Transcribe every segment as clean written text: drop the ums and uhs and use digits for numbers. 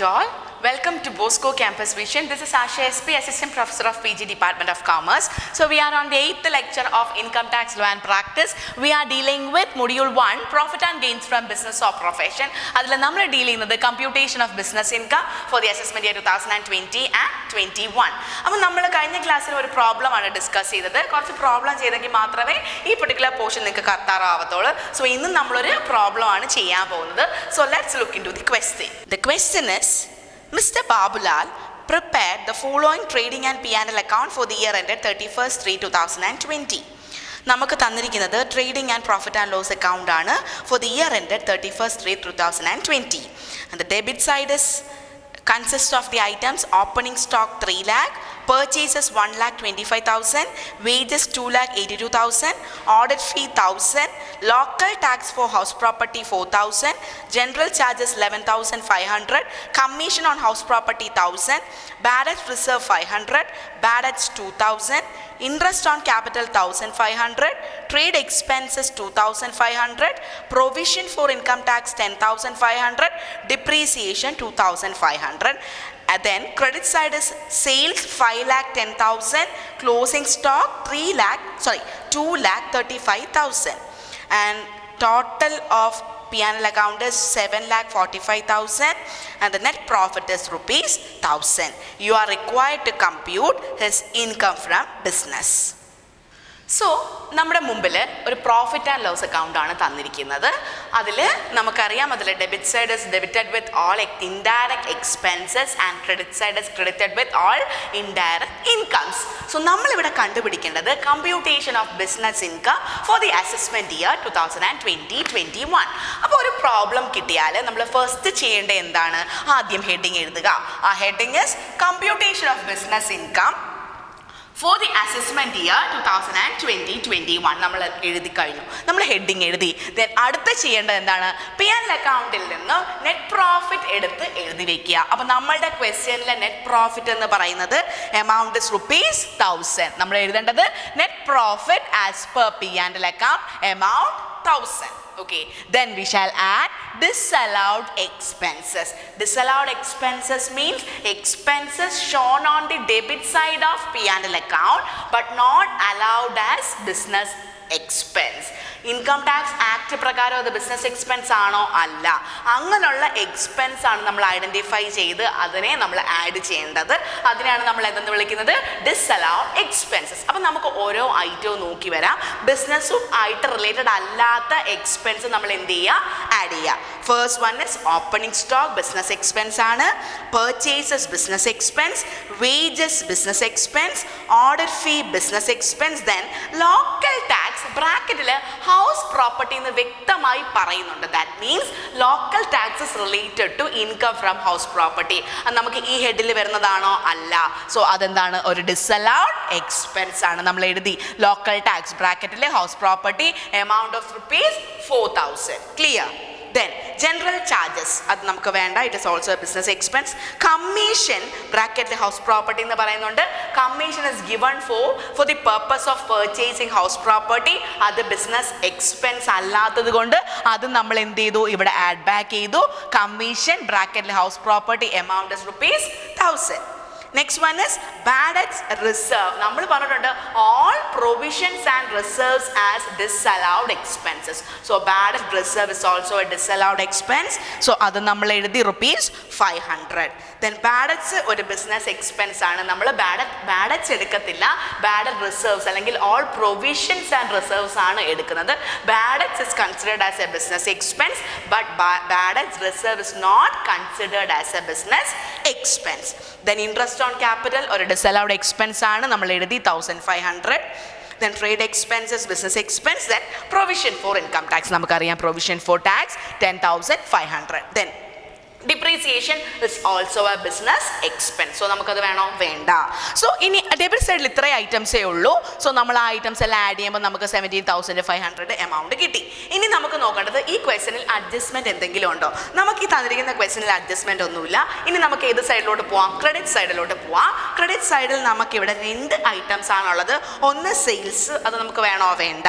to all. Welcome to Bosco Campus Vision. This is Asha SP, Assistant Professor of PG Department of Commerce. So we are on the 8th lecture of Income Tax Law and Practice. We are dealing with Module 1, Profit and Gains from Business or Profession. Adila nammal dealing with the computation of business income for the assessment year 2020 and 21. അപ്പോൾ നമ്മൾ കഴിഞ്ഞ ക്ലാസ്സിൽ ഒരു problem ആണ് discuss ചെയ്തത്. കുറച്ച് problem ചെയ്തെങ്കിൽ മാത്രമേ ഈ പെർട്ടിക്കുലർ പോർഷൻ നിങ്ങൾക്ക് കത്താറാവത്തുള്ളൂ. സോ ഇന്ന് നമ്മളൊരു പ്രോബ്ലം ആണ് ചെയ്യാൻ പോകുന്നത്. So let's look into the question. The question is, Mr. Babulal prepared the following trading and P&L account for the year ended 31st/3/2020. നമുക്ക് തന്നിരിക്കുന്നത് trading and profit and loss account ആണ് for the year ended 31st/3/2020. And the debit side is consists of the items opening stock 3 lakh, purchases 1,25,000, wages 2,82,000, audit fee 1,000, local tax for house property 4,000, general charges 11,500, commission on house property 1,000, bad debt reserve 500, bad debts 2,000, interest on capital 1,500, trade expenses 2,500, provision for income tax 10,500, depreciation 2,500. And then credit side is sales 5,10,000, closing stock 2,35,000, and total of P&L account is 7,45,000, and the net profit is rupees 1,000. You are required to compute his income from business. So നമ്മുടെ മുമ്പിൽ ഒരു profit and loss account ആണ് തന്നിരിക്കുന്നത്. അതിൽ നമുക്കറിയാം, അതിൽ debit side is debited with all indirect expenses and credit side is credited with all indirect incomes. So നമ്മളിവിടെ കണ്ടുപിടിക്കേണ്ടത് computation of business income for the assessment year 2020-21. അപ്പോൾ ഒരു പ്രോബ്ലം കിട്ടിയാൽ നമ്മൾ ഫസ്റ്റ് ചെയ്യേണ്ടത് എന്താണ്? ആദ്യം ഹെഡിങ് എഴുതുക. ആ heading is computation of business income for the assessment year 2020-21. നമ്മൾ എഴുതി കഴിഞ്ഞു, നമ്മൾ ഹെഡിങ് എഴുതി. ദെൻ അടുത്ത ചെയ്യേണ്ടത് എന്താണ്? P&L അക്കൗണ്ടിൽ നിന്ന് നെറ്റ് പ്രോഫിറ്റ് എടുത്ത് എഴുതി വെക്കുക. അപ്പം നമ്മളുടെ ക്വസ്റ്റ്യനിലെ നെറ്റ് പ്രോഫിറ്റ് എന്ന് പറയുന്നത് എമൗണ്ട് ഇസ് rupees 1,000. നമ്മൾ എഴുതേണ്ടത് net profit as per P&L account amount 1,000. Okay, then we shall add disallowed expenses. Disallowed expenses means expenses shown on the debit side of P&L account but not allowed as business expense. Income tax act പ്രകാരം അത് business expense ആണോ? അല്ല. അങ്ങനെയുള്ള expense ആണ് നമ്മൾ identify ചെയ്ത് അതിനെ നമ്മൾ ആഡ് ചെയ്യേണ്ടത്. അതിനെയാണ് നമ്മൾ എന്തെന്ന് വിളിക്കുന്നത്? Disallowed expenses. അപ്പം നമുക്ക് ഓരോ ഐറ്റവും നോക്കി വരാം. ബിസിനസ്സും ആയിട്ട് റിലേറ്റഡ് അല്ലാത്ത എക്സ്പെൻസ് നമ്മൾ എന്ത് ചെയ്യുക? ആഡ് ചെയ്യുക. First one is opening stock, business expense ആണ്. Purchases business expense, wages business expense, audit fee business expense. Then local tax ബ്രാക്കറ്റിൽ ഹൗസ് പ്രോപ്പർട്ടി എന്ന് വ്യക്തമായി പറയുന്നുണ്ട്. That means local taxes related to income from house property. അത് നമുക്ക് ഈ ഹെഡിൽ വരുന്നതാണോ? അല്ല. So അതെന്താണ്? ഒരു ഡിസലൗഡ് എക്സ്പെൻസ് ആണ്. നമ്മൾ എഴുതി ലോക്കൽ ടാക്സ് ബ്രാക്കറ്റിൽ house property amount of rupees 4,000. Clear? Then general charges, അത് നമുക്ക് വേണ്ട. It is also business expense. Commission ബ്രാക്കറ്റിൽ ഹൗസ് പ്രോപ്പർട്ടി എന്ന് പറയുന്നുണ്ട്. Commission is given for the purpose of purchasing house property. അത് ബിസിനസ് എക്സ്പെൻസ് അല്ലാത്തത് കൊണ്ട് അത് നമ്മൾ എന്ത് ചെയ്തു? ഇവിടെ ആഡ് ബാക്ക് ചെയ്തു. കമ്മീഷൻ ബ്രാക്കറ്റിൽ house property amount is rupees 1,000. Next one is bad debts reserve. നമ്മൾ പറഞ്ഞിട്ടുണ്ട് all provisions and reserves as disallowed expenses. So bad debt reserve is also a disallowed expense. So അത് നമ്മൾ എഴുതി rupees 500. Then bad debts ഒരു business expense ആണ്. നമ്മൾ bad debts എടുക്കത്തില്ല. Bad debt reserves അല്ലെങ്കിൽ ഓൾ പ്രൊവിഷൻസ് ആൻഡ് റിസർവ്സ് ആണ് എടുക്കുന്നത്. Bad debts is considered as a business expense but bad debts reserve is not considered as a business expense. Then interest on capital ഒരു disallowed expense ആണ്. നമ്മൾ എഴുതി 1,500. Then trade expenses business expense. Then provision for income tax. നമുക്കറിയാം provision for tax 10,500. Then depreciation is also a business expense. So നമുക്കത് വേണോ? വേണ്ട. So ഇനി debit സൈഡിൽ ഇത്രയും ഐറ്റംസേ ഉള്ളൂ. സോ നമ്മൾ ആ ഐറ്റംസ് എല്ലാം ആഡ് ചെയ്യുമ്പോൾ നമുക്ക് 17,500 എമൗണ്ട് കിട്ടി. ഇനി നമുക്ക് നോക്കേണ്ടത് ഈ ക്വസ്റ്റനിൽ അഡ്ജസ്റ്റ്മെന്റ് എന്തെങ്കിലും ഉണ്ടോ? നമുക്ക് ഈ തന്നിരിക്കുന്ന ക്വസ്റ്റനിൽ അഡ്ജസ്റ്റ്മെന്റ് ഒന്നുമില്ല. ഇനി നമുക്ക് ഏത് സൈഡിലോട്ട് പോവാം? ക്രെഡിറ്റ് സൈഡിലോട്ട് പോവാം. ക്രെഡിറ്റ് സൈഡിൽ നമുക്ക് ഇവിടെ 2 ഐറ്റംസ് ആണുള്ളത്. ഒന്ന് സെയിൽസ്, അത് നമുക്ക് വേണോ? വേണ്ട.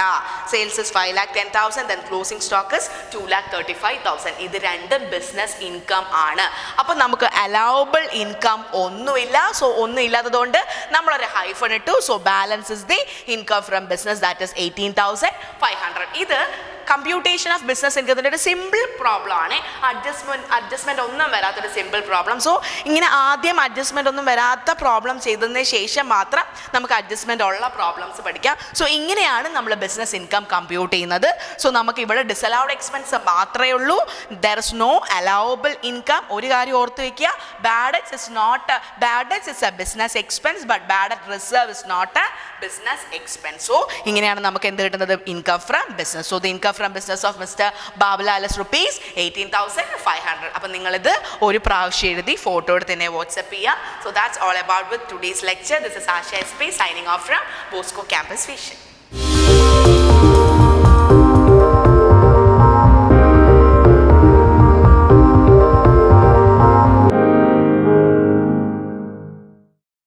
Sales is 5,10,000. Then closing stock is 2,35,000. ഇത് രണ്ടും ബിസിനസ് ഇൻകം ഇൻകം ആണ്. അപ്പം നമുക്ക് അലൗബിൾ ഇൻകം ഒന്നുമില്ല. സോ ഒന്നും ഇല്ലാത്തതുകൊണ്ട് നമ്മളൊരു ഹൈഫൺ ഇട്ടു. So balance is the income from business, that is 18,500. ഇത് കമ്പ്യൂട്ടേഷൻ ഓഫ് ബിസിനസ് ഇൻകത്തിൻ്റെ ഒരു സിമ്പിൾ പ്രോബ്ലം ആണ്. അഡ്ജസ്റ്റ്മെൻറ്റ് ഒന്നും വരാത്തൊരു സിമ്പിൾ പ്രോബ്ലം. സോ ഇങ്ങനെ ആദ്യം അഡ്ജസ്റ്റ്മെൻ്റ് ഒന്നും വരാത്ത പ്രോബ്ലം ചെയ്തതിന് ശേഷം മാത്രം നമുക്ക് അഡ്ജസ്റ്റ്മെൻ്റ് ഉള്ള പ്രോബ്ലംസ് പഠിക്കാം. സോ ഇങ്ങനെയാണ് നമ്മൾ ബിസിനസ് ഇൻകം കമ്പ്യൂട്ട് ചെയ്യുന്നത്. സോ നമുക്ക് ഇവിടെ ഡിസലൗഡ് എക്സ്പെൻസ് മാത്രമേ ഉള്ളൂ. There is no allowable income. ഒരു കാര്യം ഓർത്ത് വയ്ക്കുക, bad debts is a business expense, but bad debt reserve is not a business expense. So ഇങ്ങനെയാണ് നമുക്ക് എന്ത് കിട്ടുന്നത്? Income from business. So the income from business of mister Babulal is rupees 18,500. അപ്പം നിങ്ങളിത് ഒരു പ്രാവശ്യം എഴുതി ഫോട്ടോ എടുത്ത് തന്നെ വാട്സപ്പ് ചെയ്യുക. So that's all about with today's lecture. This is Asha SP signing off from Bosco Campus Vision.